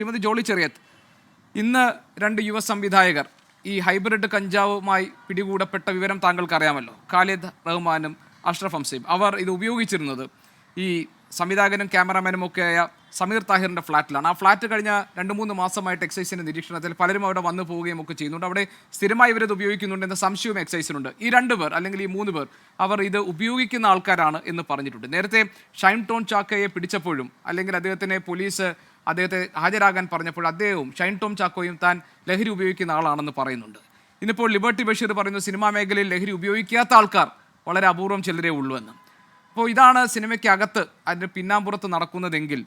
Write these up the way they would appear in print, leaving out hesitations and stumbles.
ശ്രീമതി ജോളി ചെറിയത്ത്, ഇന്ന് 2 യുവ സംവിധായകർ ഈ ഹൈബ്രിഡ് കഞ്ചാവുമായി പിടികൂടപ്പെട്ട വിവരം താങ്കൾക്ക് അറിയാമല്ലോ. ഖാലിദ് റഹ്മാനും അഷ്റഫ് ഹംസയും. അവർ ഇത് ഉപയോഗിച്ചിരുന്നത് ഈ സംവിധായകനും ക്യാമറാമാനും ഒക്കെയായ സമീർ താഹിറിൻ്റെ ഫ്ലാറ്റിലാണ്. ആ ഫ്ലാറ്റ് കഴിഞ്ഞ 2-3 മാസമായിട്ട് എക്സൈസിൻ്റെ നിരീക്ഷണത്തിൽ പലരും അവിടെ വന്നു പോവുകയും ഒക്കെ ചെയ്യുന്നുണ്ട്. അവിടെ സ്ഥിരമായി ഇവരത് ഉപയോഗിക്കുന്നുണ്ട് എന്ന സംശയവും എക്സൈസിനുണ്ട്. ഈ 2 പേർ അല്ലെങ്കിൽ ഈ 3 പേർ അവർ ഇത് ഉപയോഗിക്കുന്ന ആൾക്കാരാണ് എന്ന് പറഞ്ഞിട്ടുണ്ട്. നേരത്തെ ഷൈൻ ടോൺ ചാക്കോയെ പിടിച്ചപ്പോഴും അല്ലെങ്കിൽ അദ്ദേഹത്തിനെ പോലീസ് അദ്ദേഹത്തെ ഹാജരാകാൻ പറഞ്ഞപ്പോൾ അദ്ദേഹവും ഷൈൻ ടോം ചാക്കോയും താൻ ലഹരി ഉപയോഗിക്കുന്ന ആളാണെന്ന് പറയുന്നുണ്ട്. ഇന്നിപ്പോൾ ലിബർട്ടി ബഷീർ പറയുന്നു സിനിമാ മേഖലയിൽ ലഹരി ഉപയോഗിക്കാത്ത ആൾക്കാർ വളരെ അപൂർവം ചിലരേ ഉള്ളൂ എന്ന്. അപ്പോൾ ഇതാണ് സിനിമയ്ക്കകത്ത് അതിൻ്റെ പിന്നാമ്പുറത്ത് നടക്കുന്നതെങ്കിൽ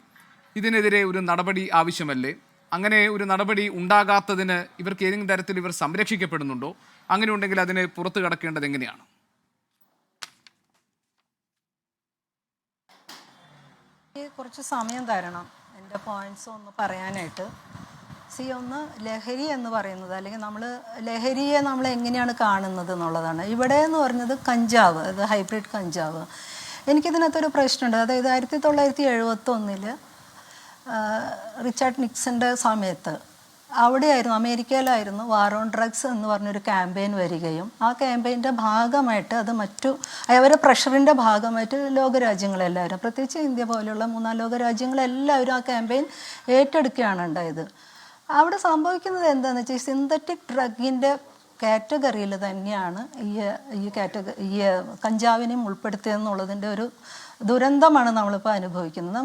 ഇതിനെതിരെ ഒരു നടപടി ആവശ്യമല്ലേ? അങ്ങനെ ഒരു നടപടി ഉണ്ടാകാത്തതിന് ഇവർക്ക് ഏതെങ്കിലും തരത്തിൽ ഇവർ സംരക്ഷിക്കപ്പെടുന്നുണ്ടോ? അങ്ങനെ ഉണ്ടെങ്കിൽ അതിന് പുറത്തു കടക്കേണ്ടത് എങ്ങനെയാണ്? കുറച്ച് സമയം തരണം എൻ്റെ പോയിന്റ്സ് ഒന്ന് പറയാനായിട്ട്. ഒന്ന് ലഹരി എന്ന് പറയുന്നത്, അല്ലെങ്കിൽ ലഹരിയെ നമ്മൾ എങ്ങനെയാണ് കാണുന്നത് എന്നുള്ളതാണ്. ഇവിടെ എന്ന് പറഞ്ഞത് കഞ്ചാവ്, അത് ഹൈബ്രിഡ് കഞ്ചാവ്. എനിക്കിതിനകത്തൊരു പ്രശ്നമുണ്ട്. അതായത് 1971 റിച്ചാർഡ് നിക്സൻ്റെ സമയത്ത് അവിടെയായിരുന്നു, അമേരിക്കയിലായിരുന്നു വാർ ഓൺ ഡ്രഗ്സ് എന്ന് പറഞ്ഞൊരു ക്യാമ്പയിൻ വരികയും ആ ക്യാമ്പയിൻ്റെ ഭാഗമായിട്ട് അത് അവരുടെ പ്രഷറിൻ്റെ ഭാഗമായിട്ട് ലോകരാജ്യങ്ങളെല്ലാവരും, പ്രത്യേകിച്ച് ഇന്ത്യ പോലെയുള്ള 3-4 ലോകരാജ്യങ്ങളെല്ലാവരും ആ ക്യാമ്പയിൻ ഏറ്റെടുക്കുകയാണ് ഉണ്ടായത്. അവിടെ സംഭവിക്കുന്നത് എന്താണെന്ന് വെച്ചാൽ സിന്തറ്റിക് ഡ്രഗിൻ്റെ കാറ്റഗറിയിൽ തന്നെയാണ് ഈ കഞ്ചാവിനെയും ഉൾപ്പെടുത്തിയെന്നുള്ളതിൻ്റെ ഒരു ദുരന്തമാണ് നമ്മളിപ്പോൾ അനുഭവിക്കുന്നത്.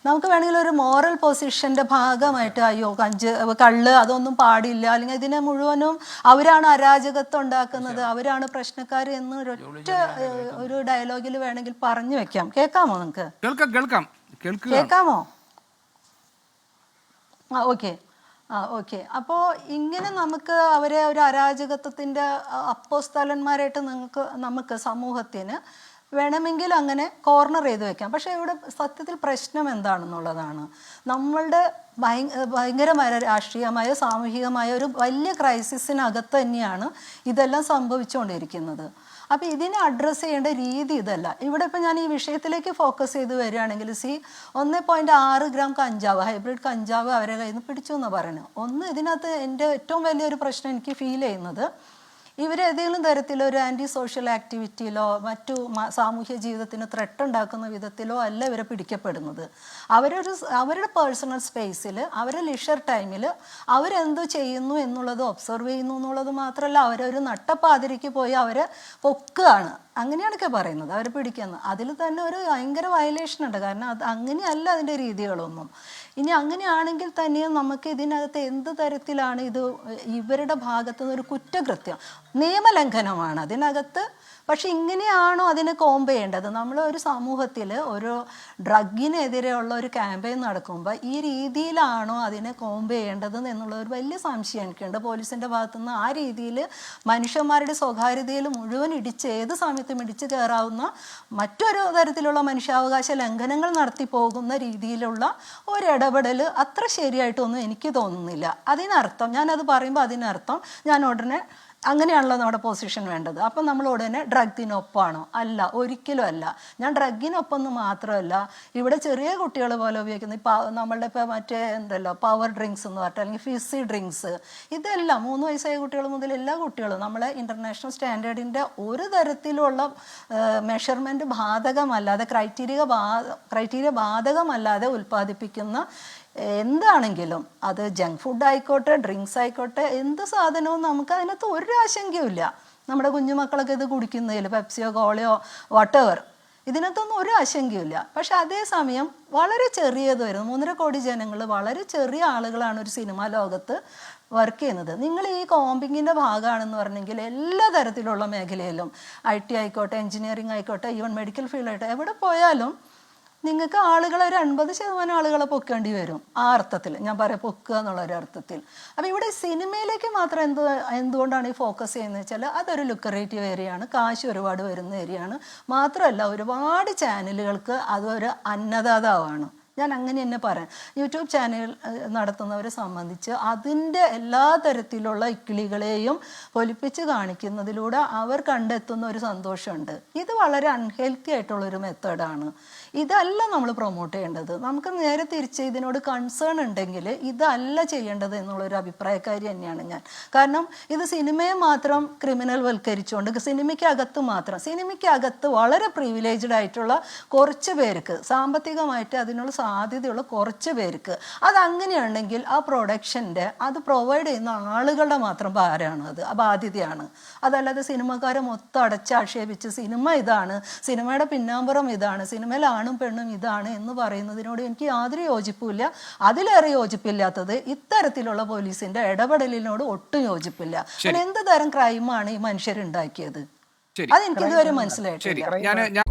നമുക്ക് വേണമെങ്കിൽ ഒരു മോറൽ പൊസിഷൻ്റെ ഭാഗമായിട്ട് അയ്യോ കള്ള് അതൊന്നും പാടില്ല, അല്ലെങ്കിൽ ഇതിനെ മുഴുവനും അവരാണ് അരാജകത്വം ഉണ്ടാക്കുന്നത്, അവരാണ് പ്രശ്നക്കാർ എന്ന് ഒരു ഡയലോഗിൽ വേണമെങ്കിൽ പറഞ്ഞു വെക്കാം. കേൾക്കാമോ നിങ്ങൾക്ക്? കേൾക്കാമോ? ഓക്കെ. അപ്പോൾ ഇങ്ങനെ നമുക്ക് അവരെ ഒരു അരാജകത്വത്തിൻ്റെ അപ്പോസ്തലന്മാരായിട്ട് നമുക്ക് സമൂഹത്തിന് വേണമെങ്കിൽ അങ്ങനെ കോർണർ ചെയ്ത് വെക്കാം. പക്ഷേ ഇവിടെ സത്യത്തിൽ പ്രശ്നം എന്താണെന്നുള്ളതാണ്. നമ്മളുടെ ഭയങ്കരമായ രാഷ്ട്രീയമായ സാമൂഹികമായ ഒരു വലിയ ക്രൈസിസിനകത്ത് തന്നെയാണ് ഇതെല്ലാം സംഭവിച്ചുകൊണ്ടിരിക്കുന്നത്. അപ്പോൾ ഇതിനെ അഡ്രസ്സ് ചെയ്യേണ്ട രീതി ഇതല്ല. ഇവിടെ ഇപ്പോൾ ഞാൻ ഈ വിഷയത്തിലേക്ക് ഫോക്കസ് ചെയ്ത് വരികയാണെങ്കിൽ 1.6 ഗ്രാം കഞ്ചാവ്, ഹൈബ്രിഡ് കഞ്ചാവ് അവരെ കയ്യിൽ നിന്ന് പിടിച്ചു എന്ന് പറയുന്നത്. ഇതിനകത്ത് എൻ്റെ ഏറ്റവും വലിയൊരു പ്രശ്നം എനിക്ക് ഫീൽ ചെയ്യുന്നത്, ഇവരേതെങ്കിലും തരത്തിലൊരു ആൻറ്റി സോഷ്യൽ ആക്ടിവിറ്റിയിലോ മറ്റു സാമൂഹ്യ ജീവിതത്തിന് ത്രെട്ട് ഉണ്ടാക്കുന്ന വിധത്തിലോ അല്ല ഇവരെ പിടിക്കപ്പെടുന്നത്. അവരുടെ പേഴ്സണൽ സ്പേസിൽ അവരുടെ ലിഷർ ടൈമിൽ അവരെന്തു ചെയ്യുന്നു എന്നുള്ളത് ഒബ്സർവ് ചെയ്യുന്നു എന്നുള്ളത് മാത്രമല്ല, അവരൊരു നട്ടപ്പാതിരിക്ക് പോയി അവരെ പൊക്കുകയാണ്, അങ്ങനെയാണൊക്കെ പറയുന്നത്, അവരെ പിടിക്കുന്നത്. അതിൽ തന്നെ ഒരു ഭയങ്കര വയലേഷൻ ഉണ്ട്. കാരണം അങ്ങനെയല്ല അതിൻ്റെ രീതികളൊന്നും. ഇനി അങ്ങനെയാണെങ്കിൽ തന്നെയും നമുക്ക് ഇതിനകത്ത് എന്ത് തരത്തിലാണ് ഇവരുടെ ഭാഗത്തു നിന്ന് ഒരു കുറ്റകൃത്യം, നിയമലംഘനമാണ് അതിനകത്ത്. പക്ഷെ ഇങ്ങനെയാണോ അതിനെ കോമ്പ് ചെയ്യേണ്ടത്? നമ്മളൊരു സമൂഹത്തിൽ ഒരു ഡ്രഗിനെതിരെയുള്ള ഒരു ക്യാമ്പയിൻ നടക്കുമ്പോൾ ഈ രീതിയിലാണോ അതിനെ കോമ്പ് ചെയ്യേണ്ടത് എന്നുള്ള ഒരു വലിയ സംശയം എനിക്കുണ്ട്. പോലീസിൻ്റെ ഭാഗത്തുനിന്ന് ആ രീതിയിൽ മനുഷ്യന്മാരുടെ സ്വകാര്യതയിൽ മുഴുവൻ ഏത് സമയത്തും ഇടിച്ചു കയറാവുന്ന മറ്റൊരു തരത്തിലുള്ള മനുഷ്യാവകാശ ലംഘനങ്ങൾ നടത്തി പോകുന്ന രീതിയിലുള്ള ഒരിടപെടൽ അത്ര ശരിയായിട്ടൊന്നും എനിക്ക് തോന്നുന്നില്ല. അതിനർത്ഥം, ഞാനത് പറയുമ്പോൾ അതിനർത്ഥം ഞാൻ ഉടനെ അങ്ങനെയാണല്ലോ നമ്മുടെ പൊസിഷൻ വേണ്ടത്. അപ്പം നമ്മൾ ഉടനെ ഡ്രഗിനൊപ്പമാണോ? അല്ല, ഒരിക്കലും അല്ല. ഞാൻ ഡ്രഗിനൊപ്പം എന്ന് മാത്രമല്ല, ഇവിടെ ചെറിയ കുട്ടികൾ പോലെ ഉപയോഗിക്കുന്ന നമ്മളുടെ ഇപ്പോൾ ഉണ്ടല്ലോ പവർ ഡ്രിങ്ക്സ് എന്ന് പറഞ്ഞിട്ട്, അല്ലെങ്കിൽ ഫിസി ഡ്രിങ്ക്സ്, ഇതെല്ലാം 3 വയസ്സായ കുട്ടികൾ മുതൽ എല്ലാ കുട്ടികളും നമ്മളെ ഇൻ്റർനാഷണൽ സ്റ്റാൻഡേർഡിൻ്റെ ഒരു തരത്തിലുള്ള മെഷർമെൻറ്റ് ബാധകമല്ലാതെ ക്രൈറ്റീരിയ ബാധകമല്ലാതെ ഉൽപ്പാദിപ്പിക്കുന്ന എന്താണെങ്കിലും, അത് ജങ്ക് ഫുഡ് ആയിക്കോട്ടെ, ഡ്രിങ്ക്സ് ആയിക്കോട്ടെ, എന്ത് സാധനവും നമുക്ക് അതിനകത്ത് ഒരു ആശങ്കയുമില്ല. നമ്മുടെ കുഞ്ഞുമക്കളൊക്കെ ഇത് കുടിക്കുന്നതിൽ പെപ്സിയോ കോളയോ വാട്ടെവർ, ഇതിനകത്തൊന്നും ഒരു ആശങ്കയുമില്ല. പക്ഷെ അതേസമയം വളരെ ചെറിയത് വരുന്നു, 3.5 കോടി ജനങ്ങൾ, വളരെ ചെറിയ ആളുകളാണ് ഒരു സിനിമാ ലോകത്ത് വർക്ക് ചെയ്യുന്നത്. നിങ്ങൾ ഈ കോമ്പിങ്ങിൻ്റെ ഭാഗമാണെന്ന് പറഞ്ഞെങ്കിൽ എല്ലാ തരത്തിലുള്ള മേഖലയിലും, IT ആയിക്കോട്ടെ, എൻജിനീയറിംഗ് ആയിക്കോട്ടെ, ഈവൻ മെഡിക്കൽ ഫീൽഡായിട്ടെ, എവിടെ പോയാലും നിങ്ങൾക്ക് ആളുകളെ ഒരു 80% ആളുകളെ പൊക്കേണ്ടി വരും. ആ അർത്ഥത്തിൽ ഞാൻ പറയാം, പൊക്കുക എന്നുള്ള ഒരു അർത്ഥത്തിൽ. അപ്പം ഇവിടെ സിനിമയിലേക്ക് മാത്രം എന്തുകൊണ്ടാണ് ഈ ഫോക്കസ് ചെയ്യുന്നത് വെച്ചാൽ, അതൊരു ലുക്രേറ്റീവ് ഏരിയയാണ്, കാശ് ഒരുപാട് വരുന്ന ഏരിയയാണ്. മാത്രമല്ല ഒരുപാട് ചാനലുകൾക്ക് അതൊരു അന്നദാതാവാണ്. ഞാൻ അങ്ങനെ തന്നെ പറയാം. യൂട്യൂബ് ചാനൽ നടത്തുന്നവരെ സംബന്ധിച്ച് അതിൻ്റെ എല്ലാ തരത്തിലുള്ള ഇക്കിളികളെയും പൊലിപ്പിച്ച് കാണിക്കുന്നതിലൂടെ അവർ കണ്ടെത്തുന്ന ഒരു സന്തോഷമുണ്ട്. ഇത് വളരെ അൺഹെൽത്തി ആയിട്ടുള്ളൊരു മെത്തേഡാണ്. ഇതല്ല നമ്മൾ പ്രൊമോട്ട് ചെയ്യേണ്ടത്. നമുക്ക് നേരെ തിരിച്ച് ഇതിനോട് കൺസേൺ ഉണ്ടെങ്കിൽ ഇതല്ല ചെയ്യേണ്ടത് എന്നുള്ളൊരു അഭിപ്രായക്കാരി തന്നെയാണ് ഞാൻ. കാരണം ഇത് സിനിമയെ മാത്രം ക്രിമിനൽ വൽക്കരിച്ചുകൊണ്ട് സിനിമയ്ക്കകത്ത് വളരെ പ്രിവിലേജ്ഡ് ആയിട്ടുള്ള കുറച്ച് പേർക്ക്, സാമ്പത്തികമായിട്ട് അതിനുള്ള സാധ്യതയുള്ള കുറച്ച് പേർക്ക് അതങ്ങനെയുണ്ടെങ്കിൽ ആ പ്രൊഡക്ഷൻ്റെ അത് പ്രൊവൈഡ് ചെയ്യുന്ന ആളുകളുടെ മാത്രം ഭാരമാണ്, അത് ബാധ്യതയാണ്. അതല്ലാതെ സിനിമക്കാരെ മൊത്തം അടച്ചാക്ഷേപിച്ച് സിനിമ ഇതാണ്, സിനിമയുടെ പിന്നാമ്പുറം ഇതാണ്, സിനിമയിൽ ആണും പെണ്ണും ഇതാണ് എന്ന് പറയുന്നതിനോട് എനിക്ക് യാതൊരു യോജിപ്പില്ല. അതിലേറെ യോജിപ്പില്ലാത്തത് ഇത്തരത്തിലുള്ള പോലീസിന്റെ ഇടപെടലിനോട് ഒട്ടും യോജിപ്പില്ല. എന്ത് തരം ക്രൈമാണ് ഈ മനുഷ്യരുണ്ടാക്കിയത്? അതെനിക്ക് ഇതുവരെ മനസ്സിലായിട്ടില്ല.